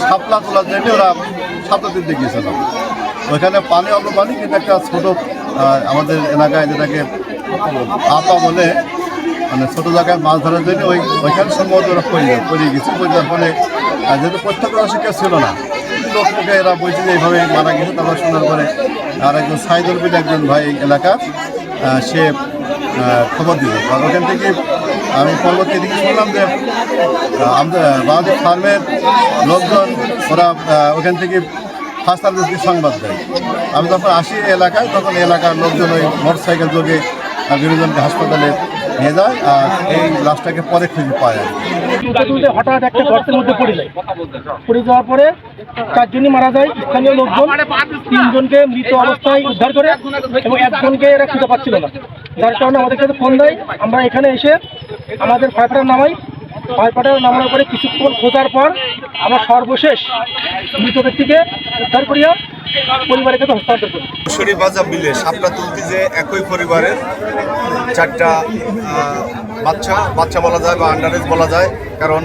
শাপলা তোলার জন্য ওরা শাপলা তুলতে গিয়েছিল। ওইখানে পানি অল্প পানি, কিন্তু একটা ছোটো আমাদের এলাকায় যেটাকে আপা বলে, মানে ছোটো জায়গায় মাছ ধরার জন্য ওইখানে সম্ভবত ওরা পড়িয়ে গেছে। পড়িয়ে ফলে যেহেতু প্রত্যক্ষদর্শী কেউ ছিল না, লোককে এরা বলছে যে এইভাবে মারা গেছে। তারপর শোনার পরে আর একজন সাইদুল বিন একজন ভাই এলাকার, সে খবর দিল। আর ওখান থেকে আমি পরবর্তী দিকে শুনলাম যে আমাদের বাংলাদেশ ফার্মের লোকজন ওরা ওখান থেকে ফার্স্ট সার্ভিসকে সংবাদ দেয়। আমি যখন আসি এলাকায়, তখন এলাকার লোকজন ওই মোটর সাইকেল যোগে বিনোদনকে হাসপাতালে নিয়ে যায়, আর এই লাশটাকে পরে খুঁজে পায়। হঠাৎ একটা গর্তের মধ্যে পড়ে যাওয়ার পরে 4 জনই মারা যায়। স্থানীয় লোকজন 3 জনকে মৃত অবস্থায় উদ্ধার করে এবং 1 জনকে এরা খুঁজে পাচ্ছিল না, যার কারণে আমাদের কাছে ফোন দেয়। আমরা এখানে এসে আমাদের ফায়ার নামাই। ফায়ার নামানোর পরে কিছুক্ষণ খোঁজার পর আমরা সর্বশেষ মৃত ব্যক্তিকে উদ্ধার করিয়া পরিবারের কাছে হস্তান্তর করি। শরীফ বাজার বিলে শাপলা তুলতে যে একই পরিবারের 4টা বাচ্চা বলা যায় বা আন্ডারেজ বলা যায়, কারণ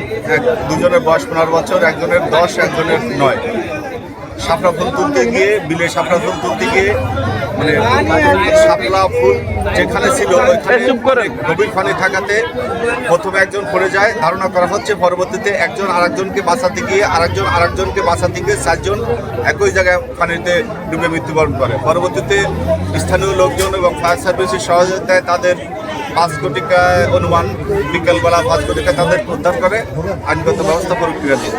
দুজনের বয়স 15 বছর, একজনের 10, একজনের 9। শাপলা ফুল তুলতে গিয়ে বিলে শাপলা ফুল তুলতে গিয়ে মানে শাপলা ফুল যেখানে ছিল ওইখানে গভীর পানি থাকাতে প্রথমে একজন পড়ে যায়। ধারণা করা হচ্ছে পরবর্তীতে একজন আরেকজনকে বাঁচাতে গিয়ে আরেকজনকে বাঁচাতে গিয়ে 4 জন একই জায়গায় পানিতে ডুবে মৃত্যুবরণ করে। পরবর্তীতে স্থানীয় লোকজন এবং ফায়ার সার্ভিসের সহযোগিতায় তাদের 5 ঘটিকায় অনুমান বিকালবেলা 5 ঘটিকায় তাদের উদ্ধার করে আইনগত ব্যবস্থা প্রক্রিয়া দিয়ে।